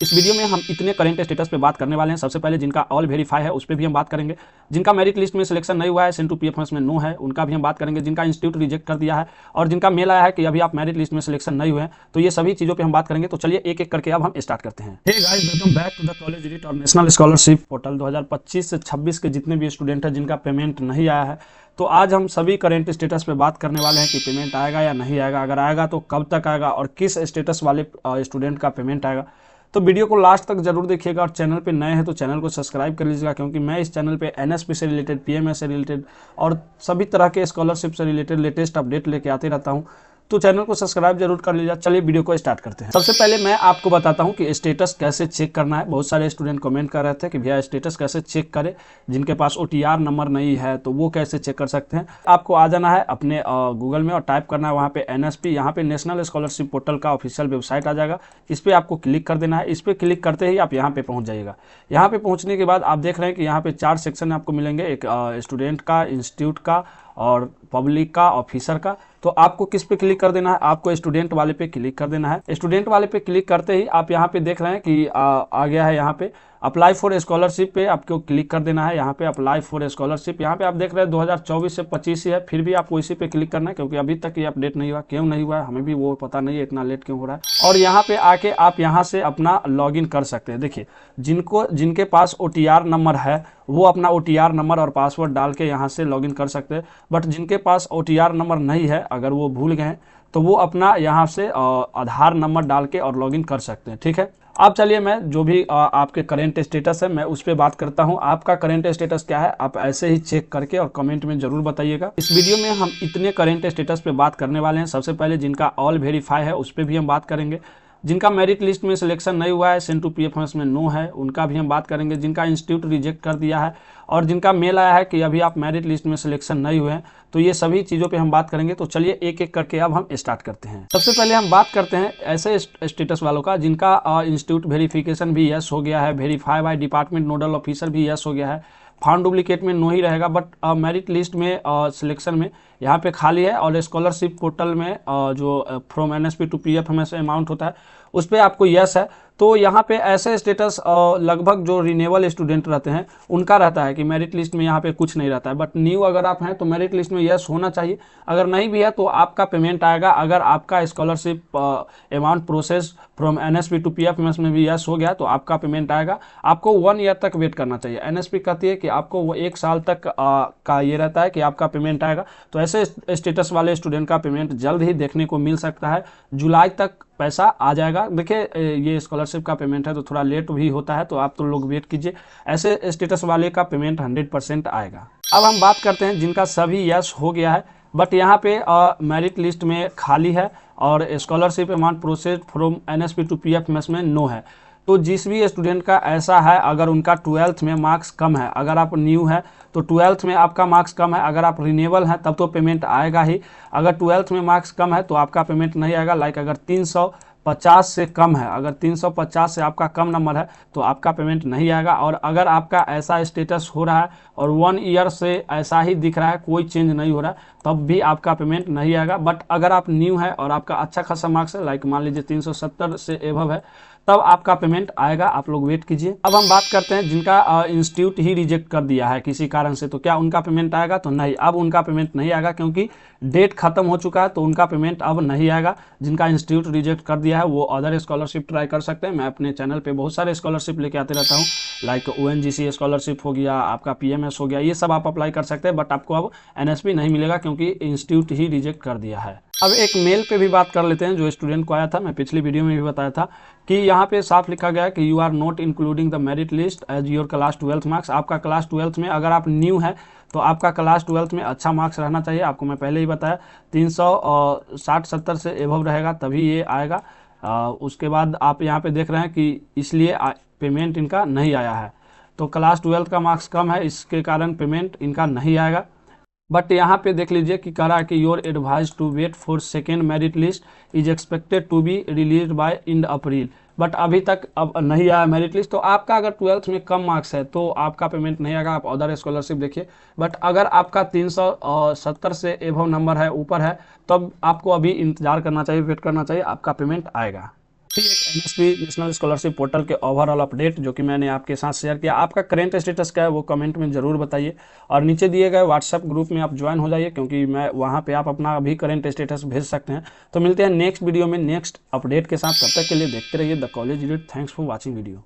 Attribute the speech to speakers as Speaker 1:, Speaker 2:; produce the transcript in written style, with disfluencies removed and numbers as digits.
Speaker 1: इस वीडियो में हम इतने करंट स्टेटस पे बात करने वाले हैं। सबसे पहले जिनका ऑल वेरीफाई है उस पर भी हम बात करेंगे, जिनका मेरिट लिस्ट में सिलेक्शन नहीं हुआ है, सेंट टू पीएफएमएस में नो है, उनका भी हम बात करेंगे, जिनका इंस्टीट्यूट रिजेक्ट कर दिया है और जिनका मेल आया है कि अभी आप मेरिट लिस्ट में सिलेक्शन नहीं हुए हैं। तो ये सभी चीज़ों पर हम बात करेंगे। तो चलिए एक एक करके अब हम स्टार्ट करते हैं। Hey guys, welcome back to the college edit और नेशनल स्कॉलरशिप पोर्टल। 2025 से 26 के जितने भी स्टूडेंट हैं जिनका पेमेंट नहीं आया है, तो आज हम सभी करंट स्टेटस पे बात करने वाले हैं कि पेमेंट आएगा या नहीं आएगा, अगर आएगा तो कब तक आएगा और किस स्टेटस वाले स्टूडेंट का पेमेंट आएगा। तो वीडियो को लास्ट तक जरूर देखिएगा और चैनल पे नए हैं तो चैनल को सब्सक्राइब कर लीजिएगा, क्योंकि मैं इस चैनल पे एनएसपी से रिलेटेड, पीएमएस से रिलेटेड और सभी तरह के स्कॉलरशिप से रिलेटेड लेटेस्ट अपडेट लेके आते रहता हूँ। तो चैनल को सब्सक्राइब जरूर कर लीजिए। चलिए वीडियो को स्टार्ट करते हैं। सबसे पहले मैं आपको बताता हूं कि स्टेटस कैसे चेक करना है। बहुत सारे स्टूडेंट कमेंट कर रहे थे कि भैया स्टेटस कैसे चेक करें, जिनके पास ओटीआर नंबर नहीं है तो वो कैसे चेक कर सकते हैं। आपको आ जाना है अपने गूगल में और टाइप करना है वहाँ पे एनएसपी, यहाँ पे नेशनल स्कॉलरशिप पोर्टल का ऑफिशियल वेबसाइट आ जाएगा। इस पर आपको क्लिक कर देना है। इस पर क्लिक करते ही आप यहाँ पे पहुँच जाइएगा। यहाँ पे पहुँचने के बाद आप देख रहे हैं कि यहाँ पे 4 सेक्शन आपको मिलेंगे, एक स्टूडेंट का, इंस्टीट्यूट का और पब्लिक का, ऑफिसर का। तो आपको किस पे क्लिक कर देना है? आपको स्टूडेंट वाले पे क्लिक कर देना है। स्टूडेंट वाले पे क्लिक करते ही आप यहाँ पे देख रहे हैं कि आ गया है यहाँ पे अप्लाई फॉर स्कॉलरशिप पे आपको क्लिक कर देना है। यहाँ पे अप्लाई फॉर स्कॉलरशिप, यहाँ पे आप देख रहे हैं 2024 से 25 ही है, फिर भी आपको इसी पे क्लिक करना है, क्योंकि अभी तक ये अपडेट नहीं हुआ। क्यों नहीं हुआ है हमें भी वो पता नहीं है, इतना लेट क्यों हो रहा है। और यहाँ पे आके आप यहाँ से अपना लॉगिन कर सकते हैं। देखिए, जिनके पास ओटीआर नंबर है वो अपना ओटीआर नंबर और पासवर्ड डाल के यहाँ से लॉगिन कर सकते हैं। बट जिनके पास ओटीआर नंबर नहीं है, अगर वो भूल गए हैं, तो वो अपना यहाँ से आधार नंबर डाल के और लॉगिन कर सकते हैं। ठीक है, अब चलिए मैं जो भी आपके करंट स्टेटस है मैं उस पर बात करता हूँ। आपका करंट स्टेटस क्या है आप ऐसे ही चेक करके और कमेंट में जरूर बताइएगा। इस वीडियो में हम इतने करंट स्टेटस पे बात करने वाले हैं। सबसे पहले जिनका ऑल वेरीफाई है उस पर भी हम बात करेंगे, जिनका मेरिट लिस्ट में सिलेक्शन नहीं हुआ है, सेंट टू पीएफएमएस में नो है, उनका भी हम बात करेंगे, जिनका इंस्टीट्यूट रिजेक्ट कर दिया है और जिनका मेल आया है कि अभी आप मेरिट लिस्ट में सिलेक्शन नहीं हुए हैं। तो ये सभी चीज़ों पे हम बात करेंगे। तो चलिए एक एक करके अब हम स्टार्ट करते हैं। सबसे पहले हम बात करते हैं ऐसे स्टेटस वालों का जिनका इंस्टीट्यूट वेरिफिकेशन भी यस हो गया है, verify by department nodal officer भी यस हो गया है, फाउंड डुप्लीकेट में नो ही रहेगा, बट मेरिट लिस्ट में सिलेक्शन में यहाँ पे खाली है और स्कॉलरशिप पोर्टल में जो from NSP to PFMS amount होता है उस पर आपको यस है। तो यहाँ पे ऐसे स्टेटस लगभग जो रिन्यूअल स्टूडेंट रहते हैं उनका रहता है कि मेरिट लिस्ट में यहाँ पे कुछ नहीं रहता है, बट न्यू अगर आप हैं तो मेरिट लिस्ट में यस होना चाहिए। अगर नहीं भी है तो आपका पेमेंट आएगा। अगर आपका scholarship amount process from NSP to PFMS में भी यस हो गया तो आपका पेमेंट आएगा। आपको 1 ईयर तक वेट करना चाहिए। एनएसपी कहती है कि आपको वो 1 साल तक का ये रहता है कि आपका पेमेंट आएगा। तो ऐसे स्टेटस वाले स्टूडेंट का पेमेंट जल्द ही देखने को मिल सकता है, जुलाई तक पैसा आ जाएगा। देखिए, ये स्कॉलरशिप का पेमेंट है तो थोड़ा लेट भी होता है, तो आप तो लोग वेट कीजिए। ऐसे स्टेटस वाले का पेमेंट 100% आएगा। अब हम बात करते हैं जिनका सभी यस हो गया है बट यहाँ पे मेरिट लिस्ट में खाली है और scholarship amount process from NSP to PFMS में नो है। तो जिस भी स्टूडेंट का ऐसा है, अगर उनका 12th में मार्क्स कम है, अगर आप न्यू है तो 12th में आपका मार्क्स कम है, अगर आप रिन्यूअल हैं तब तो पेमेंट आएगा ही। अगर 12th में मार्क्स कम है तो आपका पेमेंट नहीं आएगा। लाइक अगर 350 से कम है, अगर 350 से आपका कम नंबर है तो आपका पेमेंट नहीं आएगा। और अगर आपका ऐसा स्टेटस हो रहा है और 1 ईयर से ऐसा ही दिख रहा है, कोई चेंज नहीं हो रहा है, तब भी आपका पेमेंट नहीं आएगा। बट अगर आप न्यू है और आपका अच्छा खासा मार्क्स है, लाइक मान लीजिए 370 से एबव है, तब आपका पेमेंट आएगा। आप लोग वेट कीजिए। अब हम बात करते हैं जिनका इंस्टीट्यूट ही रिजेक्ट कर दिया है किसी कारण से, तो क्या उनका पेमेंट आएगा? तो नहीं, अब उनका पेमेंट नहीं आएगा, क्योंकि डेट खत्म हो चुका है, तो उनका पेमेंट अब नहीं आएगा। जिनका इंस्टीट्यूट रिजेक्ट कर दिया है वो अदर स्कॉलरशिप ट्राई कर सकते हैं। मैं अपने चैनल पे बहुत सारे स्कॉलरशिप लेके आते रहता हूँ, लाइक ओएनजीसी स्कॉलरशिप हो गया, आपका पीएमएस हो गया, ये सब आप अप्लाई कर सकते हैं। बट आपको अब एनएसपी नहीं मिलेगा क्योंकि इंस्टीट्यूट ही रिजेक्ट कर दिया है। अब एक मेल पे भी बात कर लेते हैं जो स्टूडेंट को आया था। मैं पिछली वीडियो में भी बताया था कि यहाँ पे साफ लिखा गया है कि you are not including the merit list as your class 12th marks. आपका क्लास 12th में, अगर आप न्यू है तो आपका क्लास 12th में अच्छा मार्क्स रहना चाहिए। आपको मैं पहले ही बताया 360-70 से एबव रहेगा तभी ये आएगा। उसके बाद आप यहाँ पे देख रहे हैं कि इसलिए पेमेंट इनका नहीं आया है। तो क्लास 12th का मार्क्स कम है, इसके कारण पेमेंट इनका नहीं आएगा। बट यहाँ पे देख लीजिए कि कह रहा है कि your advise to wait for second merit list is expected to be release by in April. But अभी तक अब नहीं आया मेरिट लिस्ट। तो आपका अगर 12th में कम मार्क्स है तो आपका पेमेंट नहीं आएगा, आप अदर स्कॉलरशिप देखिए। बट अगर आपका 370 से एबव नंबर है, ऊपर है, तब आपको अभी इंतजार करना चाहिए, वेट करना चाहिए, आपका पेमेंट आएगा। एक एनएसपी नेशनल स्कॉलरशिप पोर्टल के ओवरऑल अपडेट जो कि मैंने आपके साथ शेयर किया। आपका करंट स्टेटस क्या है वो कमेंट में ज़रूर बताइए, और नीचे दिए गए व्हाट्सएप ग्रुप में आप ज्वाइन हो जाइए, क्योंकि मैं वहाँ पे आप अपना भी करंट स्टेटस भेज सकते हैं। तो मिलते हैं नेक्स्ट वीडियो में नेक्स्ट अपडेट के साथ, तब तक के लिए देखते रहिए the college unit. Thanks for watching video.